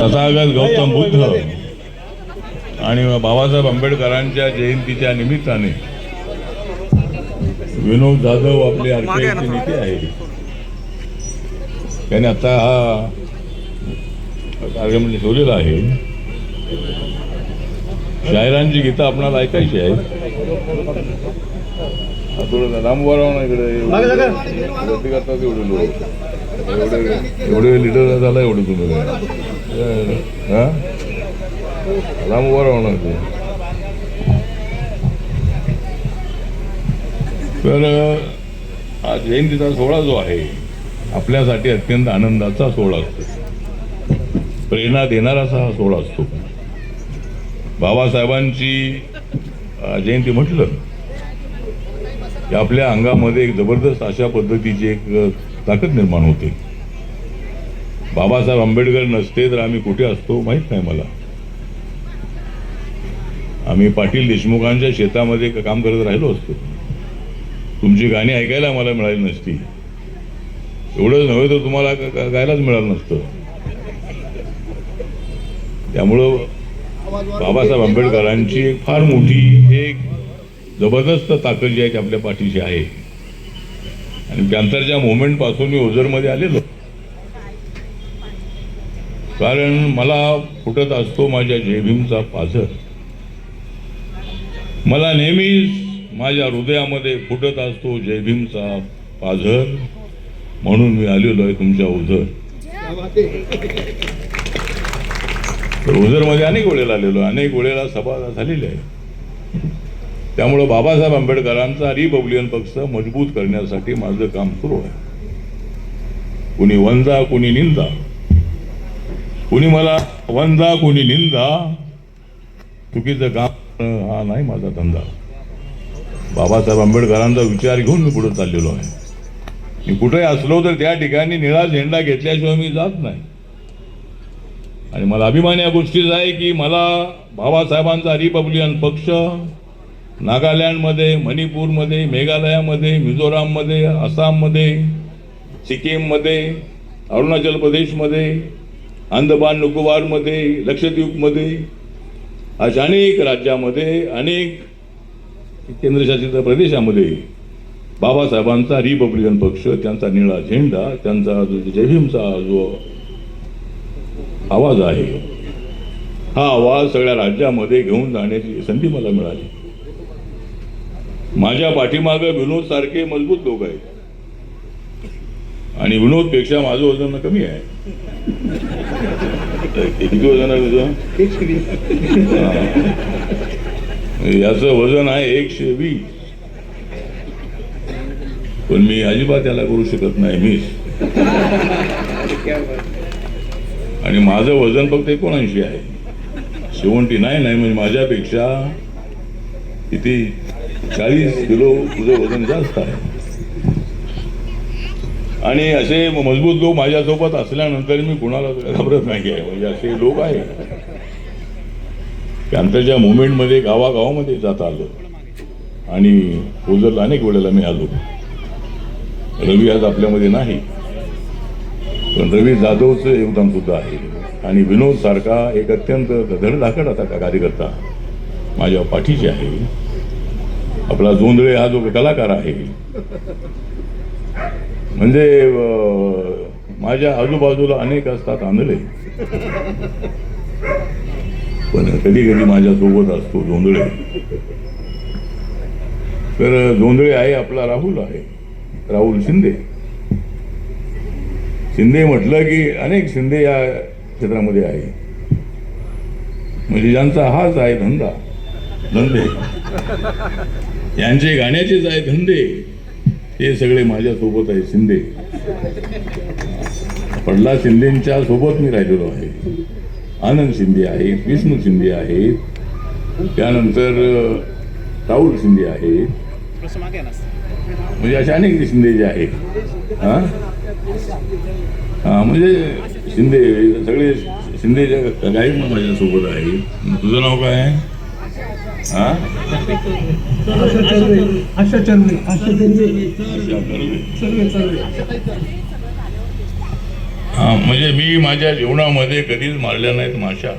तथागत गौतम बुद्ध आणि बाबासाहेब आंबेडकरांच्या जयंतीच्या निमित्ताने विनोद जाधव आपले आरपीआयचे नेते आहेत. त्याने आता हा कार्यक्रम ठेवलेला आहे. शायरांची गीतं आपणाला ऐकायची आहेत. थोडं लांब उभा राहून इकडे करतात एवढे लिडर झाला एवढं तुम्ही हा लांब उभा राहणार ते. तर हा जयंतीचा सोहळा जो आहे आपल्यासाठी अत्यंत आनंदाचा सोहळा असतो. प्रेरणा देणाराचा हा सोहळा असतो. बाबासाहेबांची जयंती म्हटलं की आपल्या अंगामध्ये एक जबरदस्त अशा पद्धतीची एक ताकद निर्माण होते. बाबासाहेब आंबेडकर नसते तर आम्ही कुठे असतो माहीत नाही मला. आम्ही पाटील देशमुखांच्या शेतामध्ये काम करत राहिलो असतो. तुमची गाणी ऐकायला मला मिळाली नसती. एवढंच नव्हे तर तुम्हाला गायलाच मिळालं नसतं. त्यामुळं बाबासाहेब आंबेडकरांची एक फार मोठी एक जबरदस्त ताकद जी आहे ती आपल्या पाठीशी आहे. आणि पॅन्थरच्या मुवमेंट पासून मी ओझरमध्ये आलेलो. कारण मला फुटत असतो माझ्या जय भीमचा पाझर. मला नेहमीच माझ्या हृदयामध्ये फुटत असतो जय भीमचा पाझर. म्हणून मी आलेलो आहे तुमच्या ओझर. ओझरमध्ये अनेक वेळेला आलेलो, अनेक वेळेला सभा झालेली आहे. त्यामुळं बाबासाहेब आंबेडकरांचा रिपब्लिकन पक्ष मजबूत करण्यासाठी माझं काम सुरू आहे. कुणी वंजा कुणी निंदा, कुणी मला वंजा कुणी निंदा, चुकीचं काम हा नाही माझा धंदा. बाबासाहेब आंबेडकरांचा विचार घेऊन मी पुढे चाललेलो आहे. मी कुठेही असलो तर त्या ठिकाणी निळा झेंडा घेतल्याशिवाय मी जात नाही. आणि मला अभिमान या गोष्टीचा आहे की मला बाबासाहेबांचा रिपब्लिकन पक्ष नागालँडमध्ये, मणिपूरमध्ये, मेघालयामध्ये, मिझोराममध्ये, आसाममध्ये, सिक्कीममध्ये, अरुणाचल प्रदेशमध्ये, अंदमान निकोबारमध्ये, लक्षद्वीपमध्ये अशा अनेक राज्यामध्ये, अनेक केंद्रशासित प्रदेशामध्ये बाबासाहेबांचा रिपब्लिकन पक्ष, त्यांचा निळा झेंडा, त्यांचा जय भीमचा जो आवाज आहे हा आवाज सगळ्या राज्यामध्ये घेऊन जाण्याची संधी मला मिळाली. माझ्या पाठीमागं विनोद सारखे मजबूत लोक आहेत. आणि विनोदपेक्षा माझं वजन कमी आहे. किती वजन आहे तुझं? याचं वजन आहे 120. पण मी अजिबात याला करू शकत नाही मिस. आणि माझं वजन फक्त 79 आहे. 79 नाही म्हणजे माझ्यापेक्षा किती 40 किलो तुझं वजन जास्त आहे. आणि असे मजबूत लोक माझ्यासोबत असल्यानंतर मी कुणाला घाबरत नाही आहे. म्हणजे असे लोक आहेत. पॅन्थरच्या मुवमेंटमध्ये गावागावामध्ये जात आलो आणि ओझरला अनेक वेळेला मी आलो. रवी आज आपल्यामध्ये नाही, पण रवी जाधवचं योगदान सुद्धा आहे. आणि विनोद सारखा एक अत्यंत धडधाकट असा कार्यकर्ता माझ्या पाठीशी आहे. आपला जोंधळे हा जो कलाकार आहे म्हणजे माझ्या आजूबाजूला अनेक असतात आंधळे, पण कधी कधी माझ्या सोबत असतो जोंधळे. तर जोंधळे आहे आपला राहुल आहे, राहुल शिंदे. शिंदे म्हटलं की अनेक शिंदे या क्षेत्रामध्ये आहे. म्हणजे ज्यांचा हाच आहे धंदे, यांचे गाण्याचेच आहे धंदे, ते सगळे माझ्या सोबत आहे शिंदे. पडला शिंदेच्या सोबत मी राहिलेलो आहे. आनंद शिंदे आहेत, विष्णू शिंदे आहेत, त्यानंतर राहुल शिंदे आहेत. म्हणजे असे अनेक शिंदे जे आहेत. हा म्हणजे शिंदे सगळे शिंदेच्या गायक माझ्यासोबत आहेत. तुझं नाव काय आहे? आशा हा, म्हणजे मी माझ्या जीवनामध्ये कधीच मारल्या नाहीत माशा.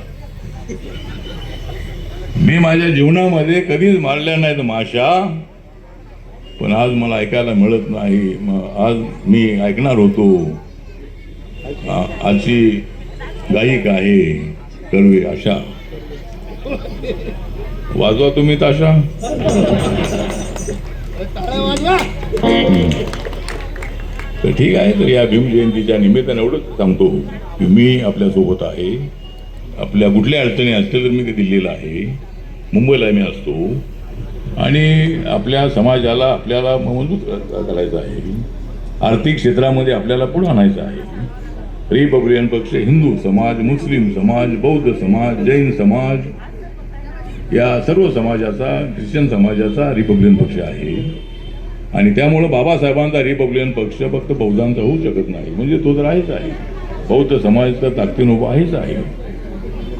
मी माझ्या जीवनामध्ये कधीच मारल्या नाहीत माशा, पण आज मला ऐकायला मिळत नाही. आज मी ऐकणार होतो. आजची गायिका आहे कर्वे आशा. वाजवा तुम्ही ताशा. तर ठीक आहे. तर या भीम जयंतीच्या निमित्ताने एवढंच सांगतो की मी आपल्यासोबत आहे. आपल्या कुठल्या अडचणी असतील तर मी दिल्लीला आहे, मुंबईला मी असतो, आणि आपल्या समाजाला आपल्याला मजबूत करायचं आहे. आर्थिक क्षेत्रामध्ये आपल्याला पुढे आणायचं आहे. रिपब्लिकन पक्ष हिंदू समाज, मुस्लिम समाज, बौद्ध समाज, जैन समाज या सर्व समाजाचा, ख्रिश्चन समाजाचा रिपब्लिकन पक्ष आहे. आणि त्यामुळं बाबासाहेबांचा रिपब्लिकन पक्ष फक्त बौद्धांचा होऊ शकत नाही, म्हणजे तो तर आहेच आहे. बौद्ध समाज तर ताकदीनं उभा आहेच आहे.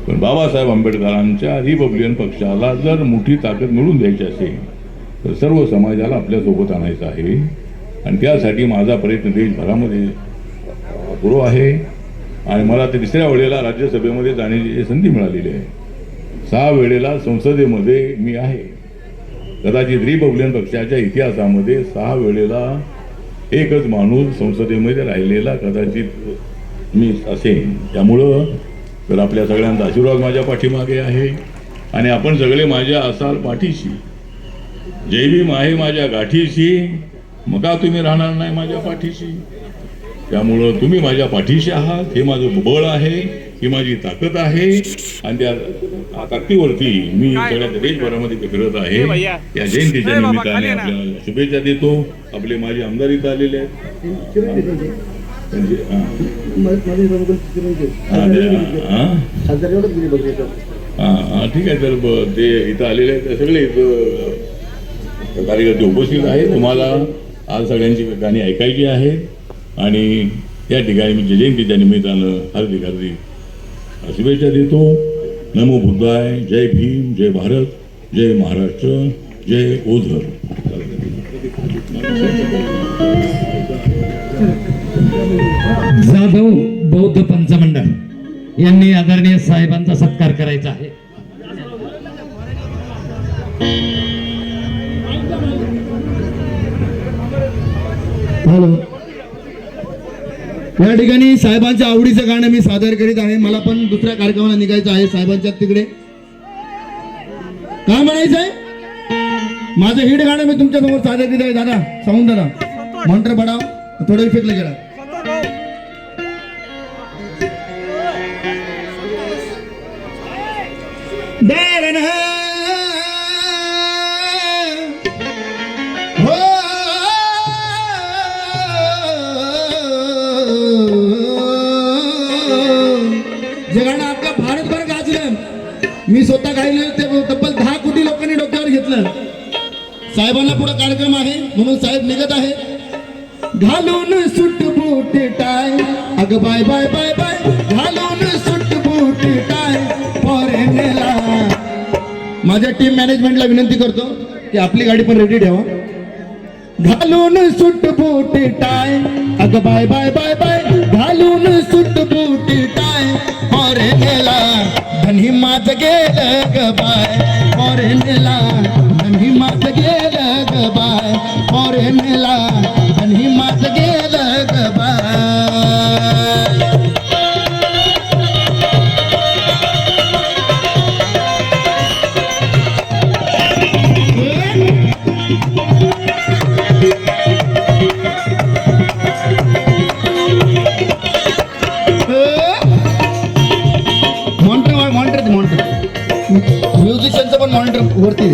पण बाबासाहेब आंबेडकरांच्या रिपब्लिकन पक्षाला जर मोठी ताकद मिळून द्यायची असेल तर सर्व समाजाला आपल्यासोबत आणायचं आहे. आणि त्यासाठी माझा प्रयत्न देशभरामध्ये सुरू आहे. आणि मला ते 3ऱ्या वेळेला राज्यसभेमध्ये जाण्याची संधी मिळालेली आहे. 6 वेळेला संसदेमध्ये मी आहे. कदाचित रिपब्लिकन पक्षाच्या इतिहासामध्ये 6 वेळेला एकच माणूस संसदेमध्ये राहिलेला कदाचित मी असेन. त्यामुळं तर आपल्या सगळ्यांचा आशीर्वाद माझ्या पाठीमागे आहे आणि आपण सगळे माझ्या असाल पाठीशी. जय भीम आहे माझ्या गाठीशी, मग का तुम्ही राहणार नाही माझ्या पाठीशी? त्यामुळं तुम्ही माझ्या पाठीशी आहात. हे माझं बळ आहे, ही माझी ताकद आहे. आणि त्या ताकदीवरती मी सगळ्या देशभरामध्ये फिरत आहे. या जयंतीच्या निमित्ताने आपल्याला शुभेच्छा देतो. आपले माझे आमदार इथं आलेले आहेत. ठीक आहे. तर ते इथं आलेले आहेत, सगळे इथं कार्यकर्ते उपस्थित आहेत. तुम्हाला आज सगळ्यांची गाणी ऐकायची आहेत आणि त्या ठिकाणी मी जयंतीच्या निमित्तानं हार्दिक हार्दिक शुभेच्छा देतो. नमो बुद्धाय. जय भीम, जय भारत, जय महाराष्ट्र, जय ओझर. जाधव बौद्ध पंचमंडळ यांनी आदरणीय साहेबांचा सत्कार करायचा आहे. हॅलो. या ठिकाणी साहेबांच्या आवडीचं गाणं मी सादर करीत आहे. मला पण दुसऱ्या कार्यक्रमाला निघायचं आहे साहेबांच्या तिकडे. काय म्हणायचंय? माझं हिट गाणं मी तुमच्या समोर सादर करीत आहे. दादा साऊंड दादा मॉनिटर बडाव, थोडं इफेक्ट गेला. जे गाणं आपल्या भारतभर गाजलं, मी स्वतः गायलं. ते तब्बल 10 कोटी लोकांनी डोक्यावर घेतलं. साहेबांना पुढे कार्यक्रम आहे म्हणून साहेब निघत आहे. घालून सुट बूट टाय, अग बाय बाय बाय बाय, घालून सुट बूट टाय फॉरेनला. माझ्या टीम मॅनेजमेंटला विनंती करतो की आपली गाडी पण रेडी ठेवा. घालून सुट बूट टाय, अग बाय बाय बाय बाय, घालून सुट बूट टाय फॉरेनला. धनी माझ गेलं ग बाय फॉरेनला, धनी माझ गेलं ग बाय फॉरेनला, धनी माझ गेलं ग बाय. म्युझिशियनचं पण मॉनिटर वरती.